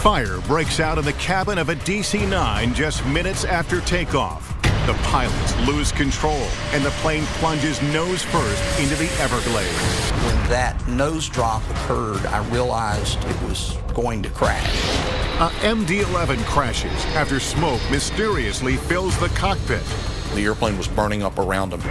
Fire breaks out in the cabin of a DC-9 just minutes after takeoff. The pilots lose control, and the plane plunges nose first into the Everglades. When that nose drop occurred, I realized it was going to crash. A MD-11 crashes after smoke mysteriously fills the cockpit. The airplane was burning up around them.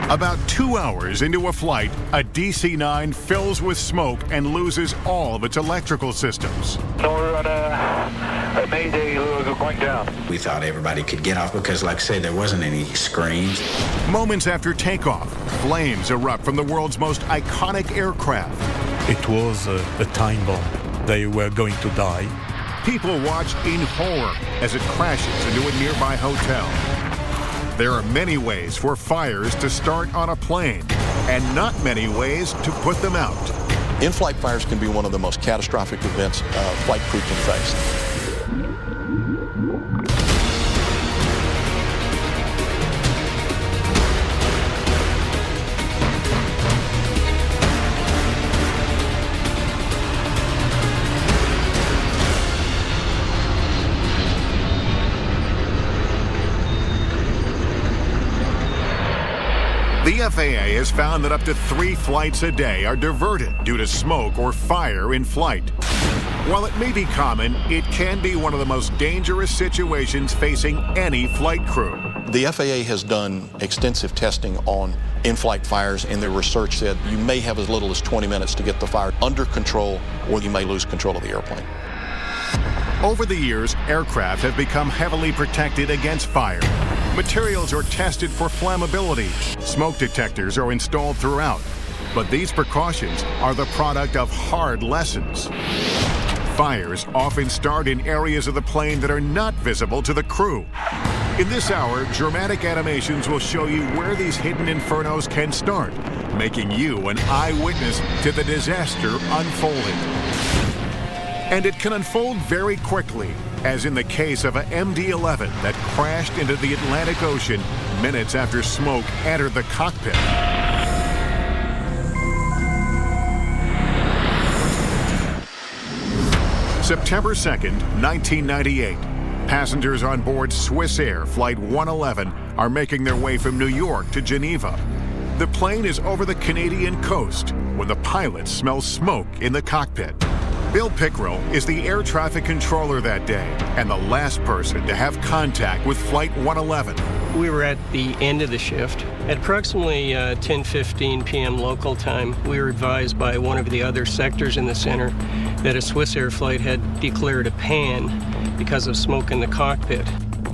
About 2 hours into a flight, a DC-9 fills with smoke and loses all of its electrical systems. So we're on a mayday, we're going down. We thought everybody could get off because, like I say, there wasn't any screens. Moments after takeoff, flames erupt from the world's most iconic aircraft. It was a time bomb. They were going to die. People watch in horror as it crashes into a nearby hotel. There are many ways for fires to start on a plane, and not many ways to put them out. In-flight fires can be one of the most catastrophic events a flight crew can face. The FAA has found that up to 3 flights a day are diverted due to smoke or fire in flight. While it may be common, it can be one of the most dangerous situations facing any flight crew. The FAA has done extensive testing on in-flight fires, and their research said you may have as little as 20 minutes to get the fire under control, or you may lose control of the airplane. Over the years, aircraft have become heavily protected against fire. Materials are tested for flammability. Smoke detectors are installed throughout. But these precautions are the product of hard lessons. Fires often start in areas of the plane that are not visible to the crew. In this hour, dramatic animations will show you where these hidden infernos can start, making you an eyewitness to the disaster unfolding. And it can unfold very quickly, as in the case of a MD-11 that crashed into the Atlantic Ocean minutes after smoke entered the cockpit. September 2nd, 1998. Passengers on board Swiss Air Flight 111 are making their way from New York to Geneva. The plane is over the Canadian coast when the pilots smell smoke in the cockpit. Bill Pickrell is the air traffic controller that day and the last person to have contact with Flight 111. We were at the end of the shift. At approximately 10:15 p.m. local time, we were advised by one of the other sectors in the center that a Swiss Air flight had declared a pan because of smoke in the cockpit.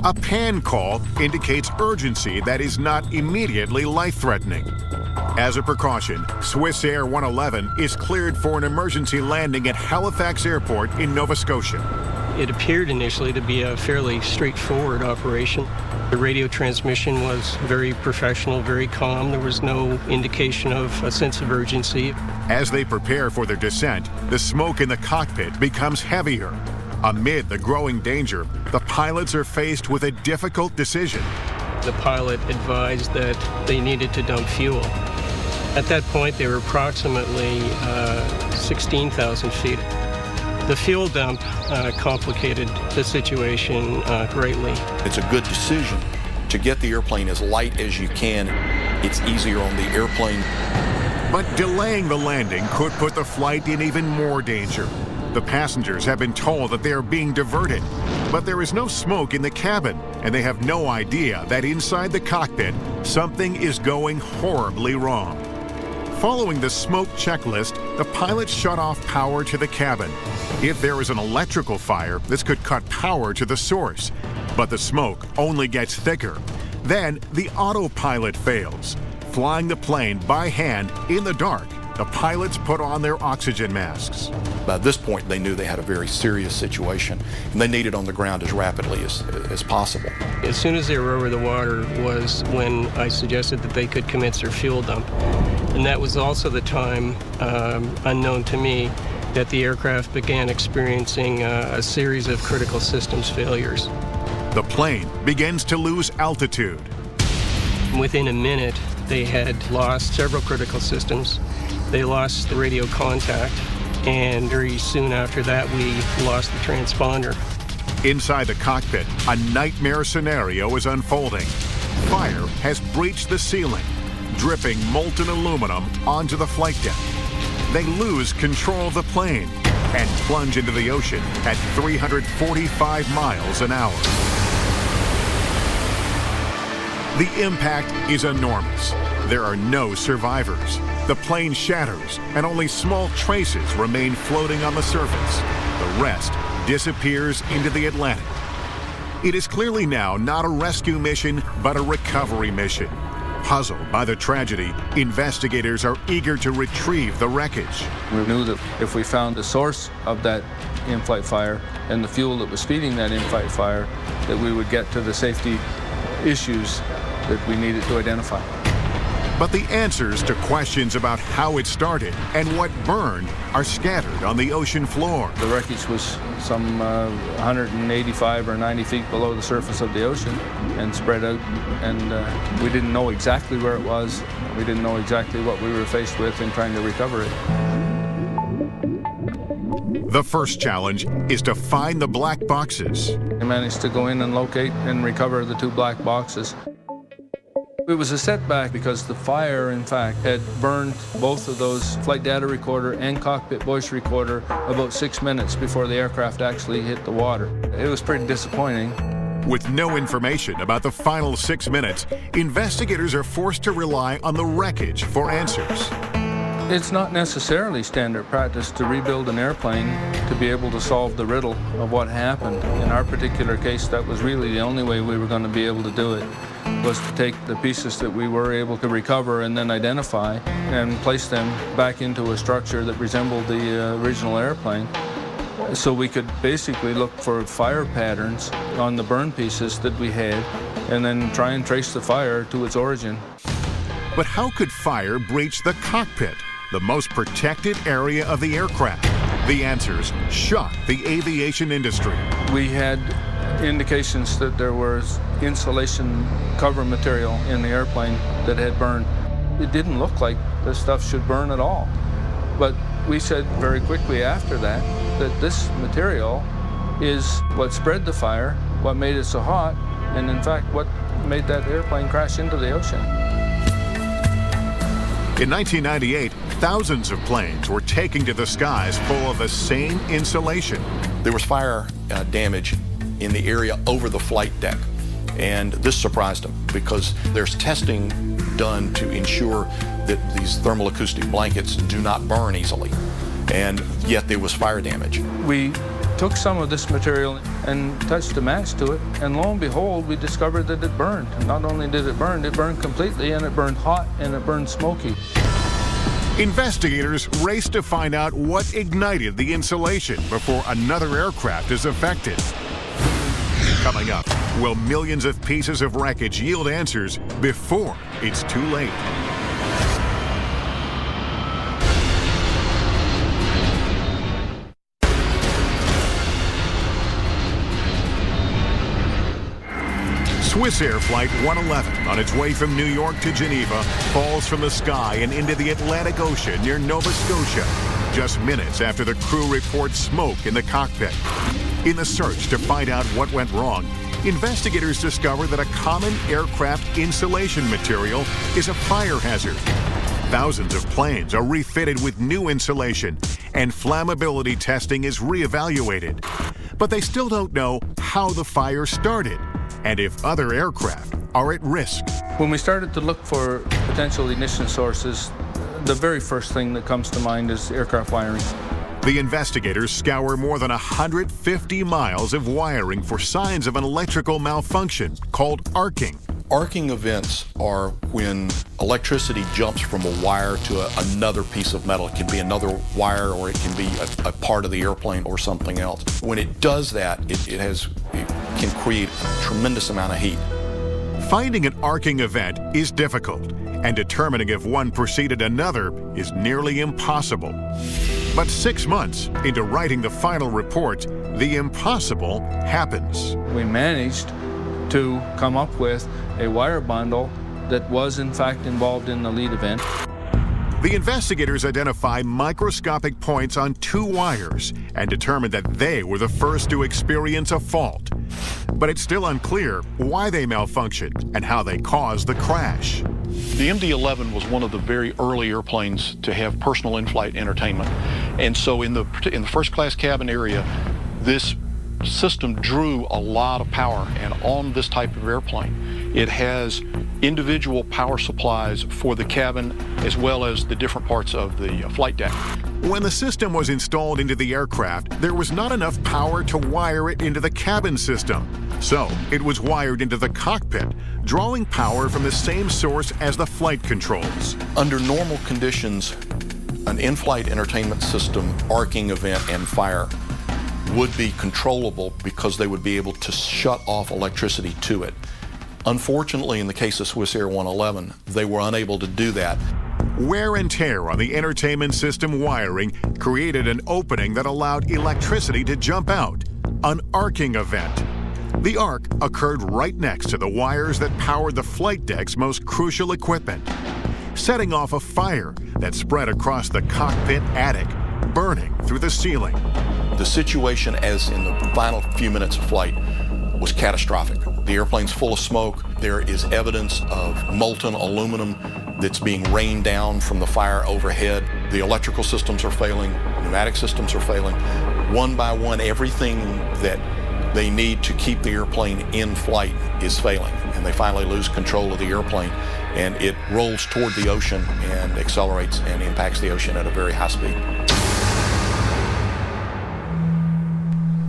A pan call indicates urgency that is not immediately life-threatening. As a precaution, Swiss Air 111 is cleared for an emergency landing at Halifax Airport in Nova Scotia. It appeared initially to be a fairly straightforward operation. The radio transmission was very professional, very calm. There was no indication of a sense of urgency. As they prepare for their descent, the smoke in the cockpit becomes heavier. Amid the growing danger, the pilots are faced with a difficult decision. The pilot advised that they needed to dump fuel. At that point, they were approximately 16,000 feet. The fuel dump complicated the situation greatly. It's a good decision to get the airplane as light as you can. It's easier on the airplane. But delaying the landing could put the flight in even more danger. The passengers have been told that they are being diverted, but there is no smoke in the cabin, and they have no idea that inside the cockpit, something is going horribly wrong. Following the smoke checklist, the pilots shut off power to the cabin. If there is an electrical fire, this could cut power to the source, but the smoke only gets thicker. Then the autopilot fails. Flying the plane by hand in the dark, the pilots put on their oxygen masks. By this point, they knew they had a very serious situation, and they needed on the ground as rapidly as possible. As soon as they were over the water was when I suggested that they could commence their fuel dump. And that was also the time, unknown to me, that the aircraft began experiencing a series of critical systems failures. The plane begins to lose altitude. Within a minute, they had lost several critical systems. They lost the radio contact. and very soon after that we lost the transponder. Inside the cockpit, a nightmare scenario is unfolding. Fire has breached the ceiling, dripping molten aluminum onto the flight deck. They lose control of the plane and plunge into the ocean at 345 miles an hour. The impact is enormous. There are no survivors. The plane shatters, and only small traces remain floating on the surface. The rest disappears into the Atlantic. It is clearly now not a rescue mission, but a recovery mission. Puzzled by the tragedy, investigators are eager to retrieve the wreckage. We knew that if we found the source of that in-flight fire and the fuel that was feeding that in-flight fire, that we would get to the safety issues that we needed to identify. But the answers to questions about how it started and what burned are scattered on the ocean floor. The wreckage was some 185 or 90 feet below the surface of the ocean and spread out, and we didn't know exactly where it was. We didn't know exactly what we were faced with in trying to recover it. The first challenge is to find the black boxes. We managed to go in and locate and recover the 2 black boxes. It was a setback because the fire, in fact, had burned both of those flight data recorder and cockpit voice recorder about 6 minutes before the aircraft actually hit the water. It was pretty disappointing. With no information about the final 6 minutes, investigators are forced to rely on the wreckage for answers. It's not necessarily standard practice to rebuild an airplane to be able to solve the riddle of what happened. In our particular case, that was really the only way we were going to be able to do it, was to take the pieces that we were able to recover and then identify and place them back into a structure that resembled the original airplane. So we could basically look for fire patterns on the burn pieces that we had and then try and trace the fire to its origin. But how could fire breach the cockpit, the most protected area of the aircraft? The answers shocked the aviation industry. We had indications that there was insulation cover material in the airplane that had burned. It didn't look like this stuff should burn at all. But we said very quickly after that this material is what spread the fire, what made it so hot, and in fact what made that airplane crash into the ocean. In 1998, thousands of planes were taking to the skies full of the same insulation. There was fire damage in the area over the flight deck, and this surprised them because there's testing done to ensure that these thermal acoustic blankets do not burn easily, and yet there was fire damage. We took some of this material and touched a match to it, and lo and behold, we discovered that it burned. Not only did it burned completely, and it burned hot, and it burned smoky. Investigators race to find out what ignited the insulation before another aircraft is affected. Coming up, will millions of pieces of wreckage yield answers before it's too late? Swiss Air Flight 111, on its way from New York to Geneva, falls from the sky and into the Atlantic Ocean near Nova Scotia, just minutes after the crew reports smoke in the cockpit. In the search to find out what went wrong, investigators discover that a common aircraft insulation material is a fire hazard. Thousands of planes are refitted with new insulation, and flammability testing is reevaluated. But they still don't know how the fire started and if other aircraft are at risk. When we started to look for potential ignition sources, the very first thing that comes to mind is aircraft wiring. The investigators scour more than 150 miles of wiring for signs of an electrical malfunction called arcing. Arcing events are when electricity jumps from a wire to another piece of metal. It can be another wire, or it can be a part of the airplane or something else. When it does that, it can create a tremendous amount of heat. Finding an arcing event is difficult, and determining if one preceded another is nearly impossible. But 6 months into writing the final report, the impossible happens. We managed to come up with a wire bundle that was in fact involved in the lead event. The investigators identify microscopic points on 2 wires and determined that they were the first to experience a fault. But it's still unclear why they malfunctioned and how they caused the crash. The MD-11 was one of the very early airplanes to have personal in-flight entertainment. And so in the first class cabin area, this system drew a lot of power. And on this type of airplane, it has individual power supplies for the cabin as well as the different parts of the flight deck. When the system was installed into the aircraft, there was not enough power to wire it into the cabin system. So it was wired into the cockpit, drawing power from the same source as the flight controls. Under normal conditions, an in-flight entertainment system arcing event and fire would be controllable because they would be able to shut off electricity to it. Unfortunately, in the case of Swissair 111, they were unable to do that. Wear and tear on the entertainment system wiring created an opening that allowed electricity to jump out, an arcing event. The arc occurred right next to the wires that powered the flight deck's most crucial equipment, setting off a fire that spread across the cockpit attic, burning through the ceiling. The situation, as in the final few minutes of flight, was catastrophic. The airplane's full of smoke. There is evidence of molten aluminum that's being rained down from the fire overhead. The electrical systems are failing, pneumatic systems are failing. One by one, everything that they need to keep the airplane in flight is failing. And they finally lose control of the airplane, and it rolls toward the ocean and accelerates and impacts the ocean at a very high speed.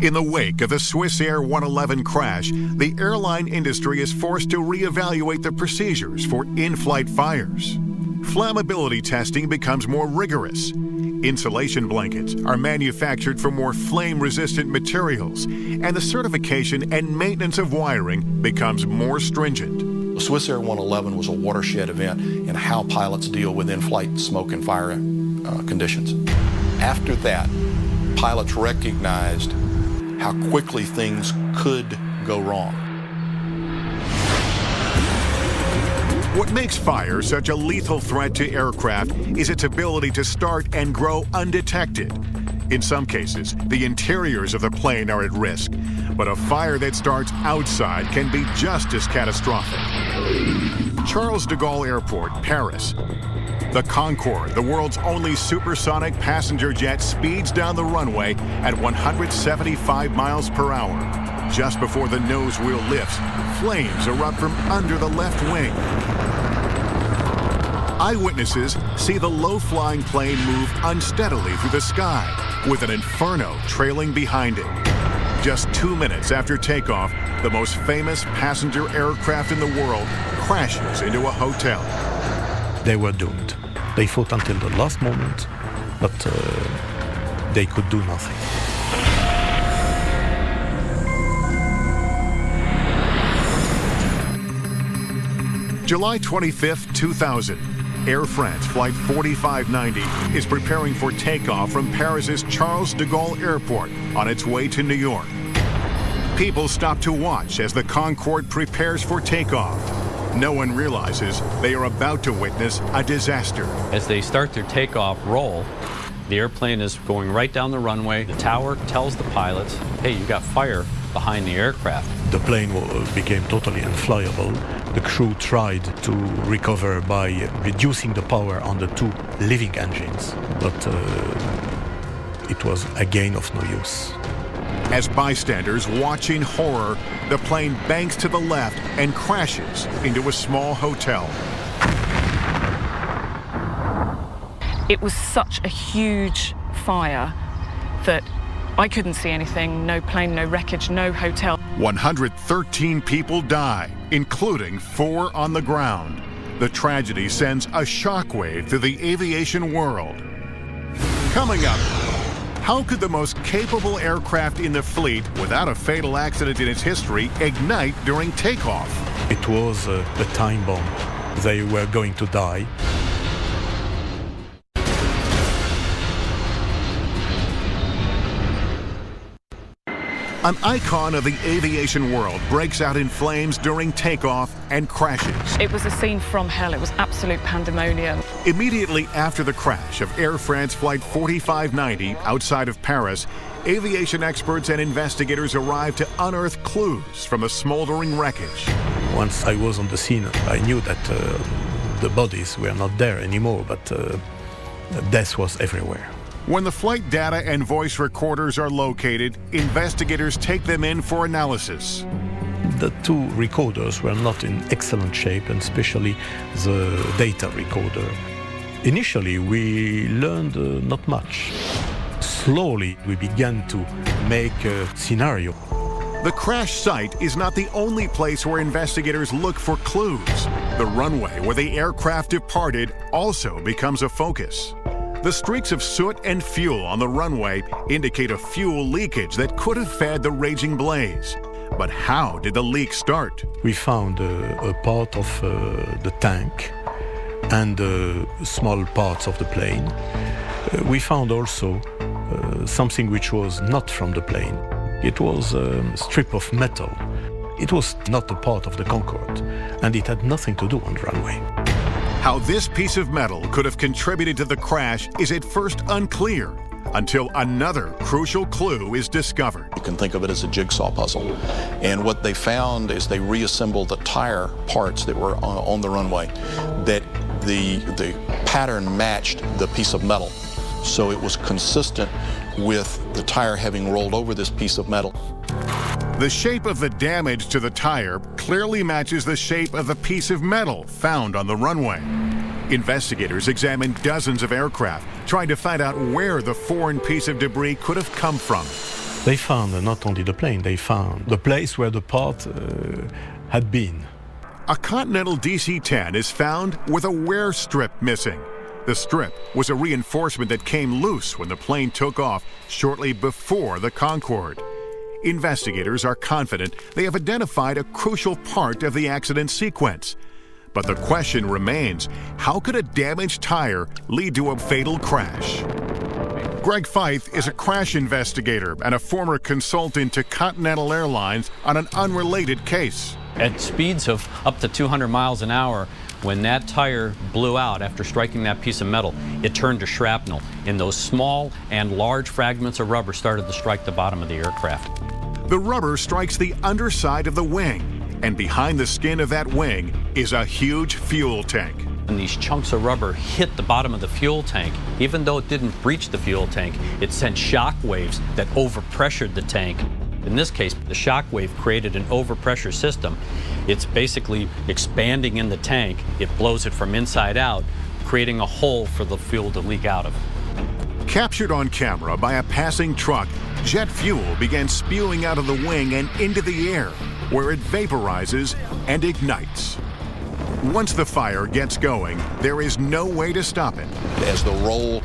In the wake of the Swissair 111 crash, the airline industry is forced to reevaluate the procedures for in-flight fires. Flammability testing becomes more rigorous. Insulation blankets are manufactured from more flame-resistant materials, and the certification and maintenance of wiring becomes more stringent. The Swissair 111 was a watershed event in how pilots deal with in-flight smoke and fire conditions. After that, pilots recognized how quickly things could go wrong. What makes fire such a lethal threat to aircraft is its ability to start and grow undetected. In some cases, the interiors of the plane are at risk, but a fire that starts outside can be just as catastrophic. Charles de Gaulle Airport, Paris. The Concorde, the world's only supersonic passenger jet, speeds down the runway at 175 miles per hour. Just before the nose wheel lifts, flames erupt from under the left wing. Eyewitnesses see the low-flying plane move unsteadily through the sky, with an inferno trailing behind it. Just 2 minutes after takeoff, the most famous passenger aircraft in the world crashes into a hotel. They were doomed. They fought until the last moment, but they could do nothing. July 25th, 2000. Air France Flight 4590 is preparing for takeoff from Paris's Charles de Gaulle Airport on its way to New York. People stop to watch as the Concorde prepares for takeoff. No one realizes they are about to witness a disaster. As they start their takeoff roll, the airplane is going right down the runway. The tower tells the pilots, hey, you got fire behind the aircraft. The plane became totally unflyable. The crew tried to recover by reducing the power on the 2 living engines, but it was again of no use. As bystanders watch in horror, the plane banks to the left and crashes into a small hotel. It was such a huge fire that I couldn't see anything. No plane, no wreckage, no hotel. 113 people die, including 4 on the ground. The tragedy sends a shockwave through the aviation world. Coming up, how could the most capable aircraft in the fleet, without a fatal accident in its history, ignite during takeoff? It was a time bomb. They were going to die. An icon of the aviation world breaks out in flames during takeoff and crashes. It was a scene from hell. It was absolute pandemonium. Immediately after the crash of Air France Flight 4590 outside of Paris, aviation experts and investigators arrived to unearth clues from the smoldering wreckage. Once I was on the scene, I knew that the bodies were not there anymore, but death was everywhere. When the flight data and voice recorders are located, investigators take them in for analysis. The two recorders were not in excellent shape, and especially the data recorder. Initially, we learned not much. Slowly, we began to make a scenario. The crash site is not the only place where investigators look for clues. The runway where the aircraft departed also becomes a focus. The streaks of soot and fuel on the runway indicate a fuel leakage that could have fed the raging blaze. But how did the leak start? We found a part of the tank and small parts of the plane. We found also something which was not from the plane. It was a strip of metal. It was not a part of the Concorde, and it had nothing to do on the runway. How this piece of metal could have contributed to the crash is at first unclear until another crucial clue is discovered. You can think of it as a jigsaw puzzle. And what they found is they reassembled the tire parts that were on the runway, that the pattern matched the piece of metal. So it was consistent with the tire having rolled over this piece of metal. The shape of the damage to the tire clearly matches the shape of the piece of metal found on the runway. Investigators examined dozens of aircraft, trying to find out where the foreign piece of debris could have come from. They found not only the plane, they found the place where the part had been. A Continental DC-10 is found with a wear strip missing. The strip was a reinforcement that came loose when the plane took off shortly before the Concorde. Investigators are confident they have identified a crucial part of the accident sequence. But the question remains, how could a damaged tire lead to a fatal crash? Greg Feith is a crash investigator and a former consultant to Continental Airlines on an unrelated case. At speeds of up to 200 miles an hour, when that tire blew out after striking that piece of metal, it turned to shrapnel, and those small and large fragments of rubber started to strike the bottom of the aircraft. The rubber strikes the underside of the wing, and behind the skin of that wing is a huge fuel tank. When these chunks of rubber hit the bottom of the fuel tank, even though it didn't breach the fuel tank, it sent shock waves that overpressured the tank. In this case, the shock wave created an overpressure system. It's basically expanding in the tank. It blows it from inside out, creating a hole for the fuel to leak out of. Captured on camera by a passing truck, jet fuel began spewing out of the wing and into the air, where it vaporizes and ignites. Once the fire gets going, there is no way to stop it. As the roll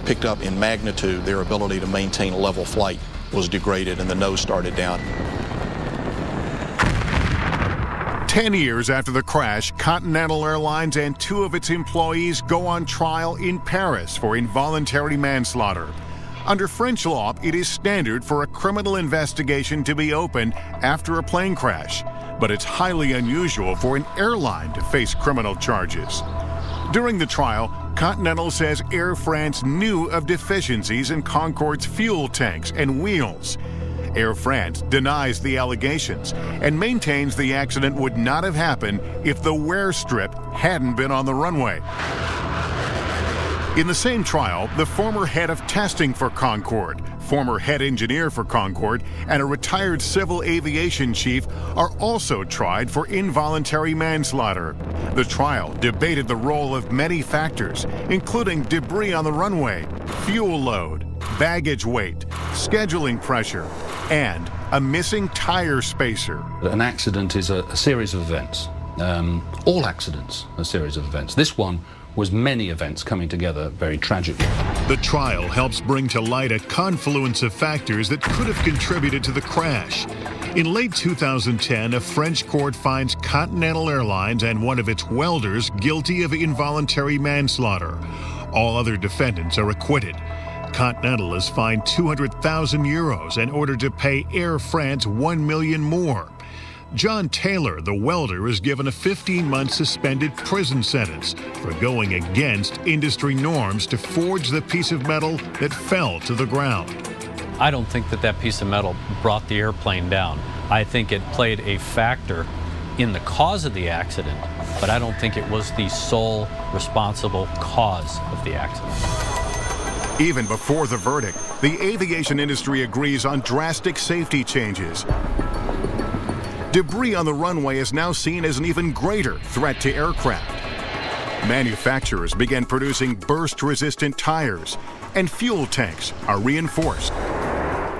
picked up in magnitude, their ability to maintain level flight was degraded and the nose started down. 10 years after the crash, Continental Airlines and 2 of its employees go on trial in Paris for involuntary manslaughter. Under French law, it is standard for a criminal investigation to be opened after a plane crash, but it's highly unusual for an airline to face criminal charges. During the trial, Continental says Air France knew of deficiencies in Concorde's fuel tanks and wheels. Air France denies the allegations and maintains the accident would not have happened if the wear strip hadn't been on the runway. In the same trial, the former head of testing for Concorde, former head engineer for Concorde, and a retired civil aviation chief are also tried for involuntary manslaughter. The trial debated the role of many factors, including debris on the runway, fuel load, baggage weight, scheduling pressure, and a missing tire spacer. An accident is a series of events. All accidents are a series of events. This one was many events coming together very tragically. The trial helps bring to light a confluence of factors that could have contributed to the crash. In late 2010, a French court finds Continental Airlines and one of its welders guilty of involuntary manslaughter. All other defendants are acquitted. Continental is fined 200,000 euros in order to pay Air France 1 million more. John Taylor, the welder, is given a 15-month suspended prison sentence for going against industry norms to forge the piece of metal that fell to the ground. I don't think that piece of metal brought the airplane down. I think it played a factor in the cause of the accident, but I don't think it was the sole responsible cause of the accident. Even before the verdict, the aviation industry agrees on drastic safety changes. Debris on the runway is now seen as an even greater threat to aircraft. Manufacturers began producing burst-resistant tires, and fuel tanks are reinforced.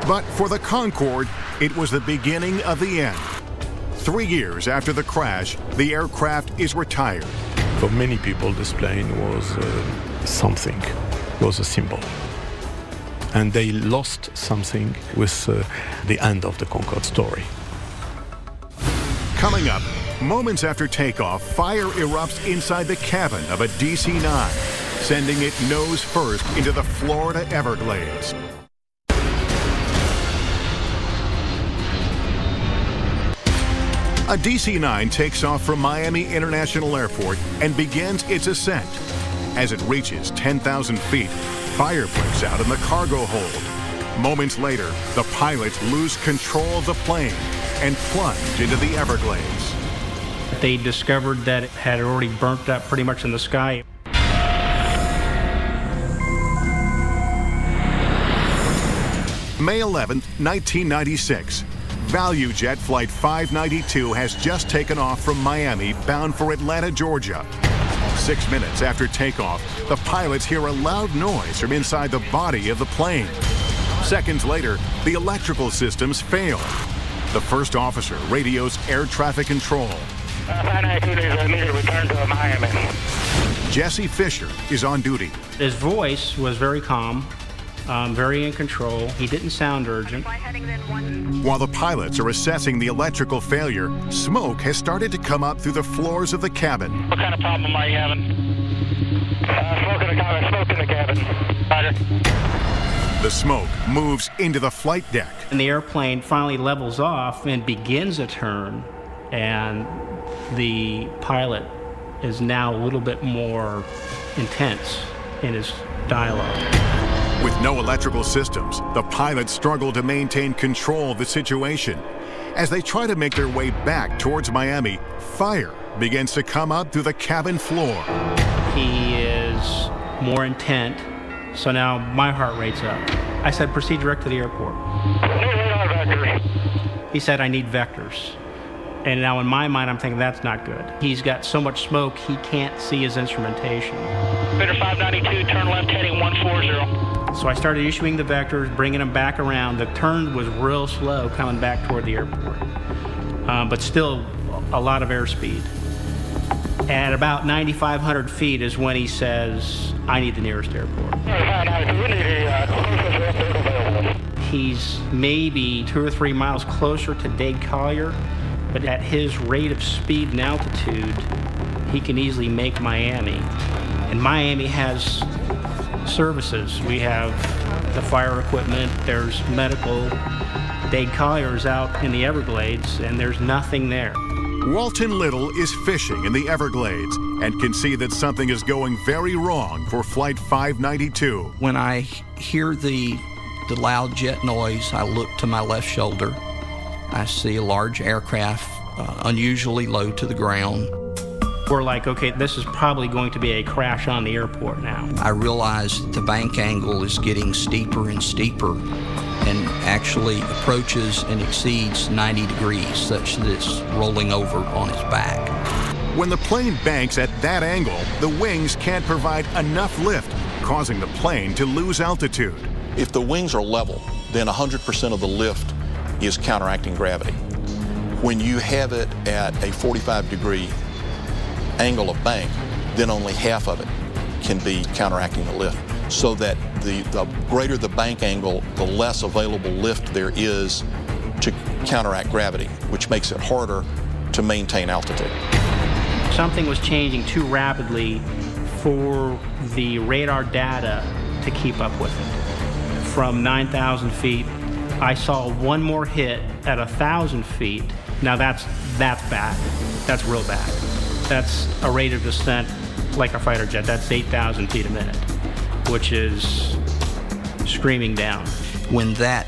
But for the Concorde, it was the beginning of the end. 3 years after the crash, the aircraft is retired. For many people, this plane was something, was a symbol. And they lost something with the end of the Concorde story. Coming up, moments after takeoff, fire erupts inside the cabin of a DC-9, sending it nose first into the Florida Everglades. A DC-9 takes off from Miami International Airport and begins its ascent. As it reaches 10,000 feet, fire breaks out in the cargo hold. Moments later, the pilots lose control of the plane and plunge into the Everglades. They discovered that it had already burnt up pretty much in the sky. May 11th, 1996. ValueJet Flight 592 has just taken off from Miami, bound for Atlanta, Georgia. 6 minutes after takeoff, the pilots hear a loud noise from inside the body of the plane. Seconds later, the electrical systems fail. The first officer radios air traffic control. 592 needs to return to Miami. Jesse Fisher is on duty. His voice was very calm, very in control. He didn't sound urgent. While the pilots are assessing the electrical failure, smoke has started to come up through the floors of the cabin. What kind of problem are you having? Smoke in the cabin. Smoke in the cabin. Roger. The smoke moves into the flight deck. And the airplane finally levels off and begins a turn, and the pilot is now a little bit more intense in his dialogue. With no electrical systems, the pilots struggle to maintain control of the situation. As they try to make their way back towards Miami, fire begins to come up through the cabin floor. He is more intent, so now my heart rate's up. I said, proceed direct to the airport. He said, I need vectors. And now in my mind, I'm thinking that's not good. He's got so much smoke, he can't see his instrumentation. Victor 592, turn left heading 140. So I started issuing the vectors, bringing them back around. The turn was real slow coming back toward the airport, but still a lot of airspeed. At about 9,500 feet is when he says, I need the nearest airport. He's maybe 2 or 3 miles closer to Dade Collier, but at his rate of speed and altitude, he can easily make Miami. And Miami has services. We have the fire equipment, there's medical. Dade Collier's out in the Everglades, and there's nothing there. Walton Little is fishing in the Everglades and can see that something is going very wrong for Flight 592. When I hear the loud jet noise, I look to my left shoulder. I see a large aircraft, unusually low to the ground. We're like, okay, this is probably going to be a crash on the airport now. I realize that the bank angle is getting steeper and steeper and actually approaches and exceeds 90 degrees, such that it's rolling over on its back. When the plane banks at that angle, the wings can't provide enough lift, causing the plane to lose altitude. If the wings are level, then 100% of the lift is counteracting gravity. When you have it at a 45-degree angle of bank, then only half of it can be counteracting the lift. So that the greater the bank angle, the less available lift there is to counteract gravity, which makes it harder to maintain altitude. Something was changing too rapidly for the radar data to keep up with it. from 9,000 feet. I saw one more hit at 1,000 feet. Now that's bad. That's real bad. That's a rate of descent like a fighter jet. That's 8,000 feet a minute, which is screaming down. When that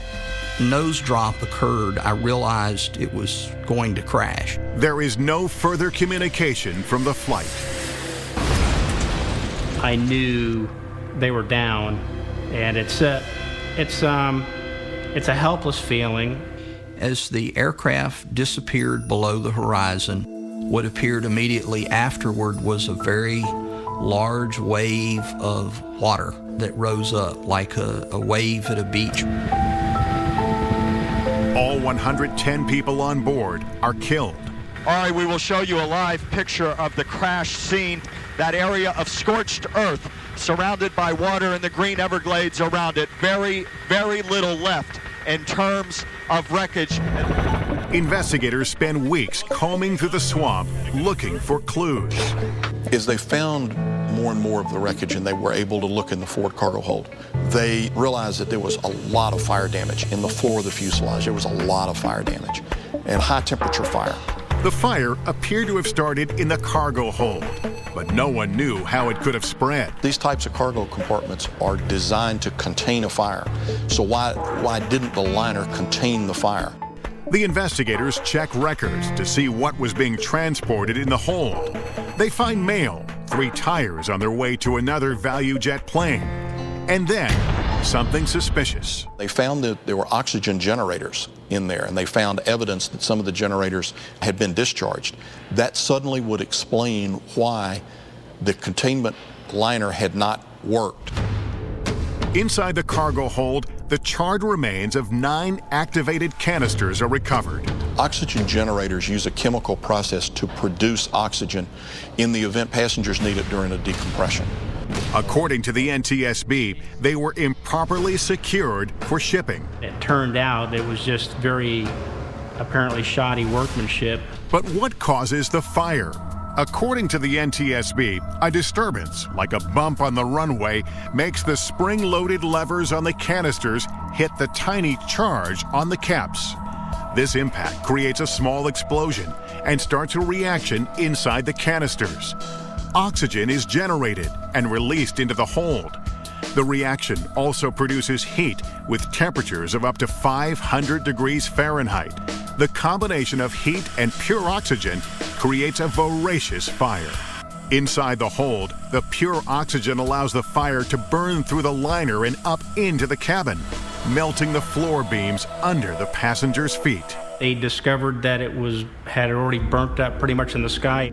nose drop occurred, I realized it was going to crash. There is no further communication from the flight. I knew they were down, and it's a helpless feeling. As the aircraft disappeared below the horizon, what appeared immediately afterward was a very large wave of water that rose up like a wave at a beach. All 110 people on board are killed. All right, we will show you a live picture of the crash scene. That area of scorched earth surrounded by water and the green Everglades around it. Very, very little left in terms of wreckage. Investigators spend weeks combing through the swamp looking for clues. As they found more and more of the wreckage and they were able to look in the forward cargo hold, they realized that there was a lot of fire damage in the floor of the fuselage. There was a lot of fire damage and high temperature fire. The fire appeared to have started in the cargo hold, but no one knew how it could have spread. These types of cargo compartments are designed to contain a fire. So why didn't the liner contain the fire? The investigators check records to see what was being transported in the hold. They find mail, 3 tires on their way to another value jet plane, and then something suspicious. They found that there were oxygen generators in there, and they found evidence that some of the generators had been discharged. That suddenly would explain why the containment liner had not worked. Inside the cargo hold, the charred remains of 9 activated canisters are recovered. Oxygen generators use a chemical process to produce oxygen in the event passengers need it during a decompression. According to the NTSB, they were improperly secured for shipping. It turned out it was just very apparently shoddy workmanship. But what causes the fire? According to the NTSB, a disturbance, like a bump on the runway, makes the spring-loaded levers on the canisters hit the tiny charge on the caps. This impact creates a small explosion and starts a reaction inside the canisters. Oxygen is generated and released into the hold. The reaction also produces heat with temperatures of up to 500 degrees Fahrenheit. The combination of heat and pure oxygen creates a voracious fire. Inside the hold, the pure oxygen allows the fire to burn through the liner and up into the cabin, melting the floor beams under the passengers' feet. They discovered that it had already burnt up pretty much in the sky.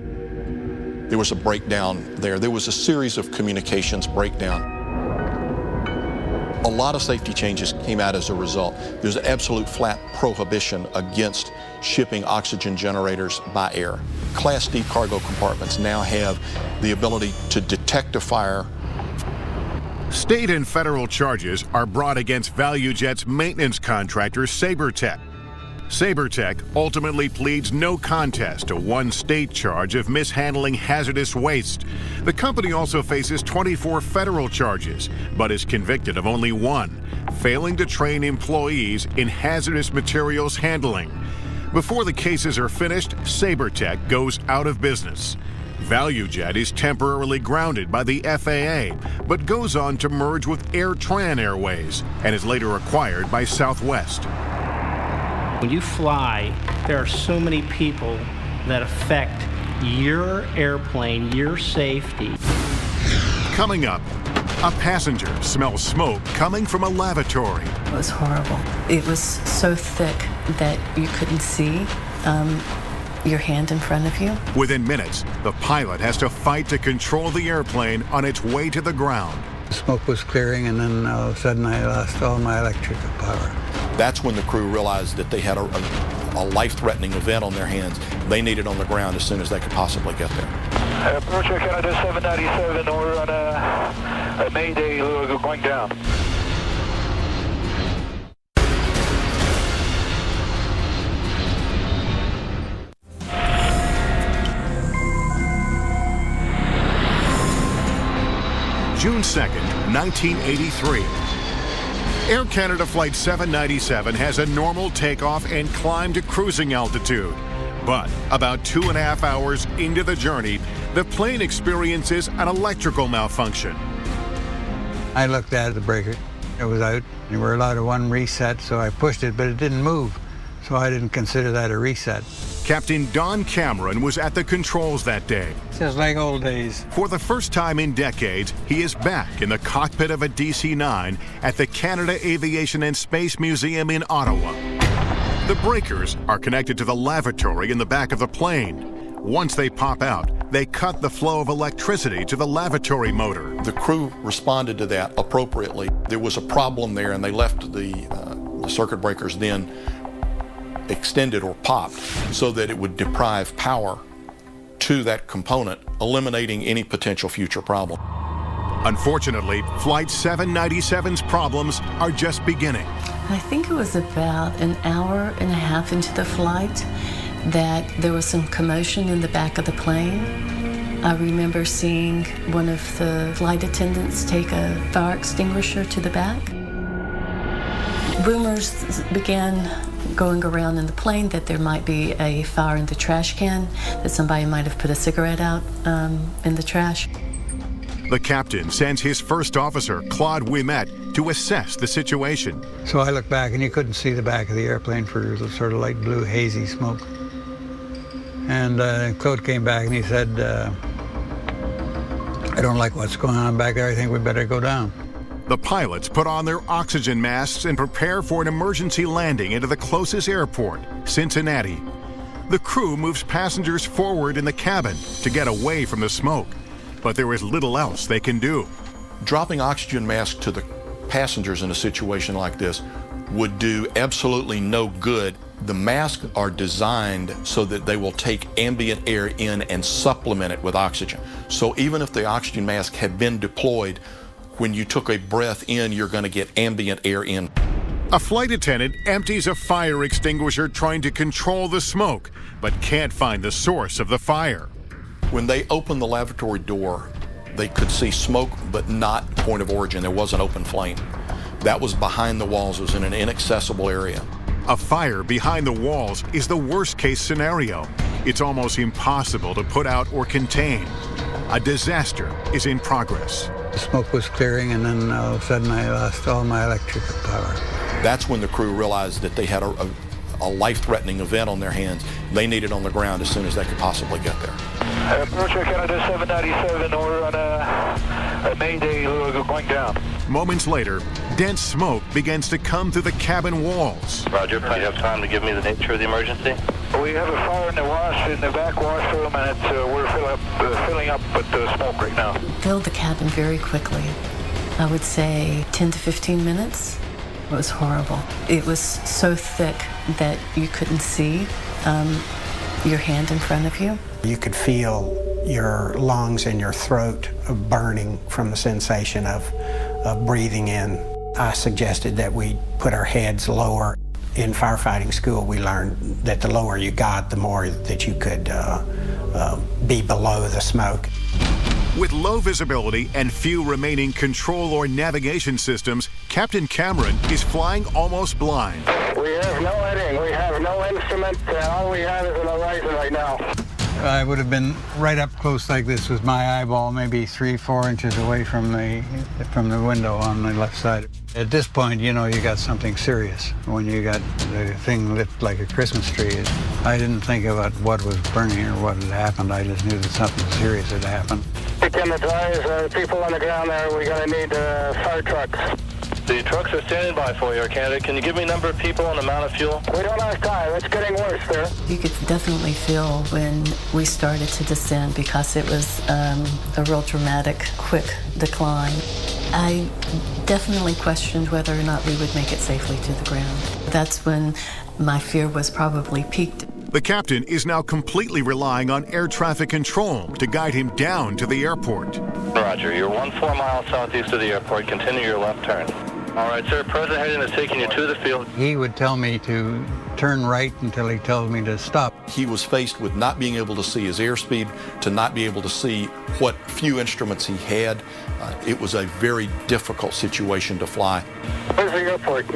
There was a breakdown there. There was a series of communications breakdown. A lot of safety changes came out as a result. There's an absolute flat prohibition against shipping oxygen generators by air. Class D cargo compartments now have the ability to detect a fire. State and federal charges are brought against ValueJet's maintenance contractor, SaberTech. SaberTech ultimately pleads no contest to one state charge of mishandling hazardous waste. The company also faces 24 federal charges, but is convicted of only one, failing to train employees in hazardous materials handling. Before the cases are finished, SaberTech goes out of business. ValueJet is temporarily grounded by the FAA, but goes on to merge with AirTran Airways and is later acquired by Southwest. When you fly, there are so many people that affect your airplane, your safety. Coming up, a passenger smells smoke coming from a lavatory. It was horrible. It was so thick that you couldn't see your hand in front of you. Within minutes, the pilot has to fight to control the airplane on its way to the ground. The smoke was clearing, and then all of a sudden I lost all my electrical power. That's when the crew realized that they had a life-threatening event on their hands. They needed on the ground as soon as they could possibly get there. Approach Canada 797, we're on a Mayday going down. June 2nd, 1983. Air Canada Flight 797 has a normal takeoff and climb to cruising altitude. But about 2.5 hours into the journey, the plane experiences an electrical malfunction. I looked at the breaker. It was out. You were allowed one reset, so I pushed it, but it didn't move. So I didn't consider that a reset. Captain Don Cameron was at the controls that day. Just like old days. For the first time in decades, he is back in the cockpit of a DC-9 at the Canada Aviation and Space Museum in Ottawa. The breakers are connected to the lavatory in the back of the plane. Once they pop out, they cut the flow of electricity to the lavatory motor. The crew responded to that appropriately. There was a problem there, and they left the circuit breakers then extended or popped so that it would deprive power to that component, eliminating any potential future problem. Unfortunately, Flight 797's problems are just beginning. I think it was about an hour and a half into the flight that there was some commotion in the back of the plane. I remember seeing one of the flight attendants take a fire extinguisher to the back. Rumors began going around in the plane that there might be a fire in the trash can, that somebody might have put a cigarette out in the trash. The captain sends his first officer, Claude Ouimet, to assess the situation. So I looked back, and you couldn't see the back of the airplane for sort of light blue, hazy smoke. And Claude came back, and he said, I don't like what's going on back there. I think we better go down. The pilots put on their oxygen masks and prepare for an emergency landing into the closest airport, Cincinnati. The crew moves passengers forward in the cabin to get away from the smoke, but there is little else they can do. Dropping oxygen masks to the passengers in a situation like this would do absolutely no good. The masks are designed so that they will take ambient air in and supplement it with oxygen. So even if the oxygen mask had been deployed, when you took a breath in, you're going to get ambient air in. A flight attendant empties a fire extinguisher trying to control the smoke, but can't find the source of the fire. When they opened the lavatory door, they could see smoke, but not point of origin. There was an open flame. That was behind the walls. It was in an inaccessible area. A fire behind the walls is the worst-case scenario. It's almost impossible to put out or contain. A disaster is in progress. The smoke was clearing, and then all of a sudden I lost all my electrical power. That's when the crew realized that they had a life-threatening event on their hands. They needed on the ground as soon as they could possibly get there. Approach Canada 797, we're on a mayday, going down. Moments later, dense smoke begins to come through the cabin walls. Roger, do you have time to give me the nature of the emergency? We have a fire in the back washroom, and we're filling up with smoke right now. Filled the cabin very quickly. I would say 10 to 15 minutes. It was horrible. It was so thick that you couldn't see your hand in front of you. You could feel your lungs and your throat burning from the sensation of breathing in. I suggested that we put our heads lower. In firefighting school, we learned that the lower you got, the more that you could be below the smoke. With low visibility and few remaining control or navigation systems, Captain Cameron is flying almost blind. We have no heading, we have no instrument, all we have is an horizon right now. I would have been right up close like this with my eyeball, maybe 3-4 inches away from the window on the left side. At this point, you know you got something serious. When you got the thing lit like a Christmas tree, I didn't think about what was burning or what had happened. I just knew that something serious had happened. Can advise people on the ground there, we're going to need fire trucks. The trucks are standing by for you, Air Canada. Can you give me a number of people and amount of fuel? We don't have time. It's getting worse there. You could definitely feel when we started to descend, because it was a real dramatic, quick decline. I definitely questioned whether or not we would make it safely to the ground. That's when my fear was probably peaked. The captain is now completely relying on air traffic control to guide him down to the airport. Roger, you're 14 miles southeast of the airport. Continue your left turn. All right, sir. Present heading is taking you to the field. He would tell me to turn right until he told me to stop. He was faced with not being able to see his airspeed, to not be able to see what few instruments he had. It was a very difficult situation to fly. Where's the airport?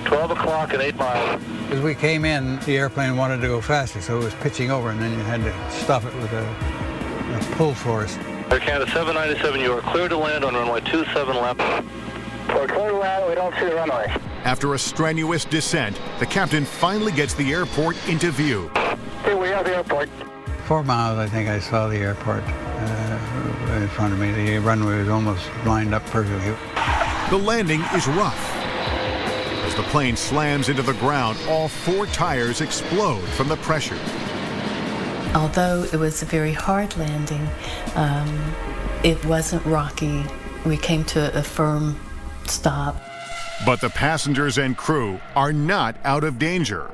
12 o'clock and 8 miles. As we came in, the airplane wanted to go faster, so it was pitching over, and then you had to stop it with a pull force. Air Canada 797, you are clear to land on runway 27 left. We're clear to land, we don't see the runway. After a strenuous descent, the captain finally gets the airport into view. Here we have the airport. 4 miles, I think I saw the airport in front of me. The runway was almost lined up perfectly. The landing is rough. As the plane slams into the ground, all 4 tires explode from the pressure. Although it was a very hard landing, it wasn't rocky. We came to a firm stop. But the passengers and crew are not out of danger.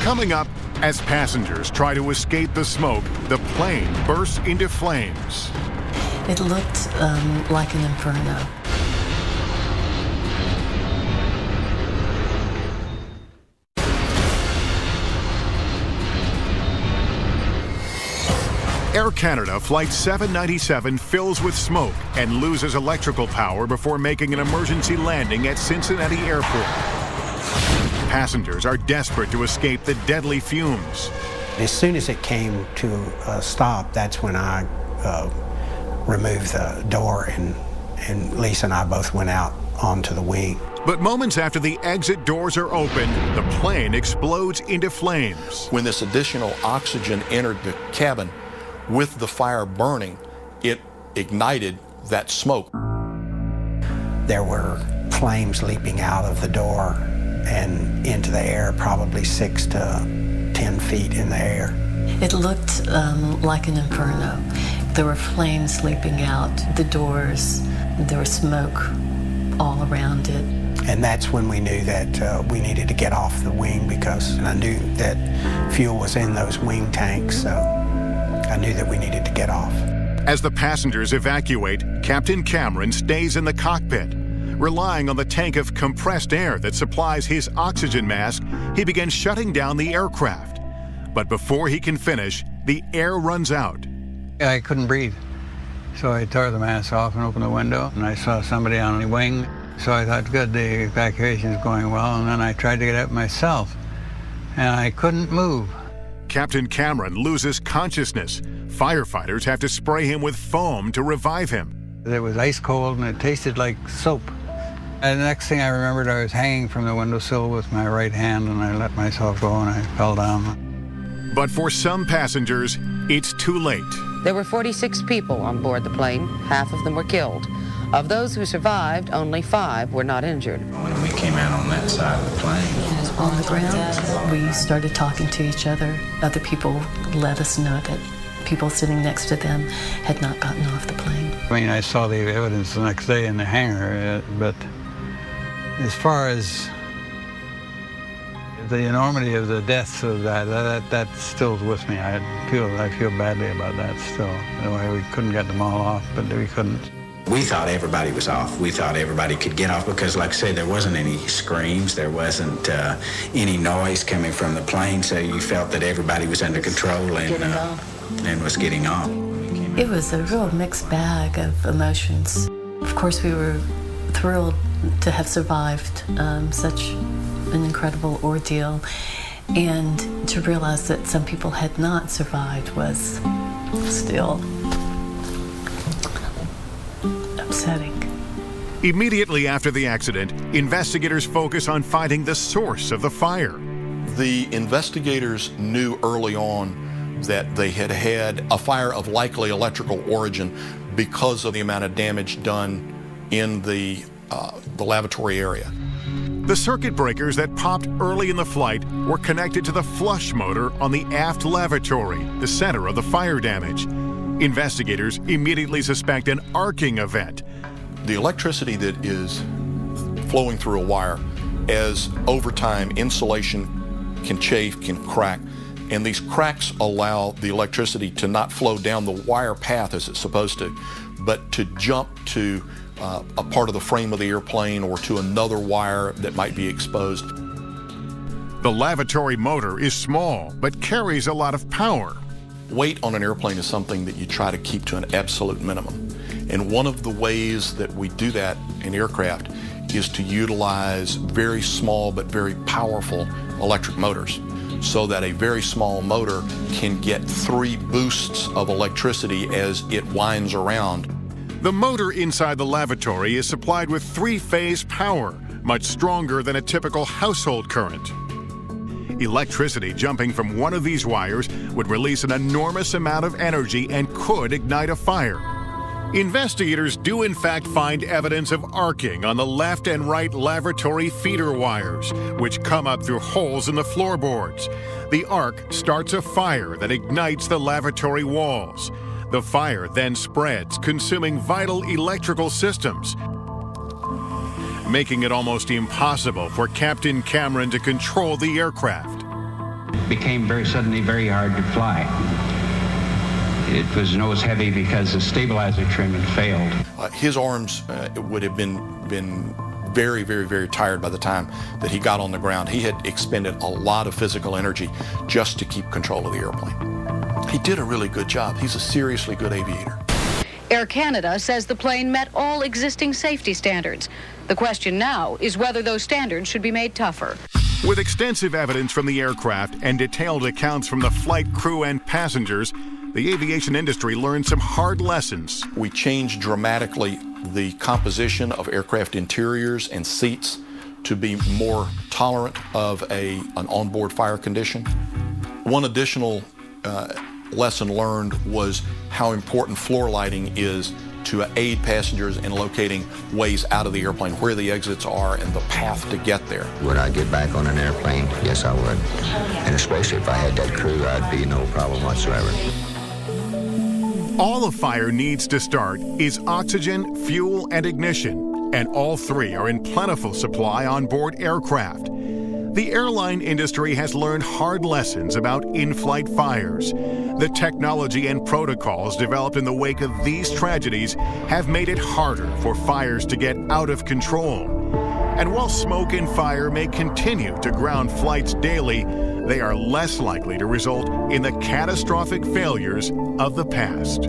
Coming up, as passengers try to escape the smoke, the plane bursts into flames. It looked like an inferno. Air Canada Flight 797 fills with smoke and loses electrical power before making an emergency landing at Cincinnati Airport. Passengers are desperate to escape the deadly fumes. As soon as it came to a stop, that's when I removed the door, and Lisa and I both went out onto the wing. But moments after the exit doors are open, the plane explodes into flames. When this additional oxygen entered the cabin, with the fire burning, it ignited that smoke. There were flames leaping out of the door and into the air, probably 6 to 10 feet in the air. It looked like an inferno. There were flames leaping out the doors. There was smoke all around it. And that's when we knew that we needed to get off the wing, because I knew that fuel was in those wing tanks, so I knew that we needed to get off. As the passengers evacuate, Captain Cameron stays in the cockpit. Relying on the tank of compressed air that supplies his oxygen mask, he begins shutting down the aircraft. But before he can finish, the air runs out. I couldn't breathe, so I tore the mask off and opened the window, and I saw somebody on the wing. So I thought, good, the evacuation is going well, and then I tried to get out myself, and I couldn't move. Captain Cameron loses consciousness. Firefighters have to spray him with foam to revive him. It was ice cold and it tasted like soap. And the next thing I remembered, I was hanging from the windowsill with my right hand, and I let myself go and I fell down. But for some passengers, it's too late. There were 46 people on board the plane. Half of them were killed. Of those who survived, only 5 were not injured. When we came out on that side of the plane, On the ground, we started talking to each other. Other people let us know that people sitting next to them had not gotten off the plane. I mean, I saw the evidence the next day in the hangar, but as far as the enormity of the deaths of that still's with me. I feel badly about that still. The way we couldn't get them all off, but we couldn't. we thought everybody was off. We thought everybody could get off because, like I said, there wasn't any screams. There wasn't any noise coming from the plane, so you felt that everybody was under control and was getting off. It was a real mixed bag of emotions. Of course, we were thrilled to have survived such an incredible ordeal, and to realize that some people had not survived was still upsetting. Immediately after the accident, investigators focus on finding the source of the fire. The investigators knew early on that they had had a fire of likely electrical origin because of the amount of damage done in the lavatory area. The circuit breakers that popped early in the flight were connected to the flush motor on the aft lavatory, the center of the fire damage. Investigators immediately suspect an arcing event. The electricity that is flowing through a wire, as over time insulation can chafe, can crack, and these cracks allow the electricity to not flow down the wire path as it's supposed to, but to jump to a part of the frame of the airplane or to another wire that might be exposed. The lavatory motor is small, but carries a lot of power. Weight on an airplane is something that you try to keep to an absolute minimum. And one of the ways that we do that in aircraft is to utilize very small but very powerful electric motors, so that a very small motor can get 3 boosts of electricity as it winds around. The motor inside the lavatory is supplied with 3-phase power, much stronger than a typical household current. Electricity jumping from one of these wires would release an enormous amount of energy and could ignite a fire. Investigators do in fact find evidence of arcing on the left and right lavatory feeder wires, which come up through holes in the floorboards. The arc starts a fire that ignites the lavatory walls. The fire then spreads, consuming vital electrical systems, making it almost impossible for Captain Cameron to control the aircraft. It became suddenly very hard to fly. It was nose heavy because the stabilizer trim had failed. His arms would have been very, very, very tired by the time that he got on the ground. He had expended a lot of physical energy just to keep control of the airplane. He did a really good job. He's a seriously good aviator. Air Canada says the plane met all existing safety standards. The question now is whether those standards should be made tougher. With extensive evidence from the aircraft and detailed accounts from the flight crew and passengers, the aviation industry learned some hard lessons. We changed dramatically the composition of aircraft interiors and seats to be more tolerant of an onboard fire condition. One additional lesson learned was how important floor lighting is to aid passengers in locating ways out of the airplane, where the exits are and the path to get there. Would I get back on an airplane? Yes, I would. And especially if I had that crew, I'd be no problem whatsoever. All a fire needs to start is oxygen, fuel, and ignition, and all 3 are in plentiful supply on board aircraft. The airline industry has learned hard lessons about in-flight fires. The technology and protocols developed in the wake of these tragedies have made it harder for fires to get out of control. And while smoke and fire may continue to ground flights daily, they are less likely to result in the catastrophic failures of the past.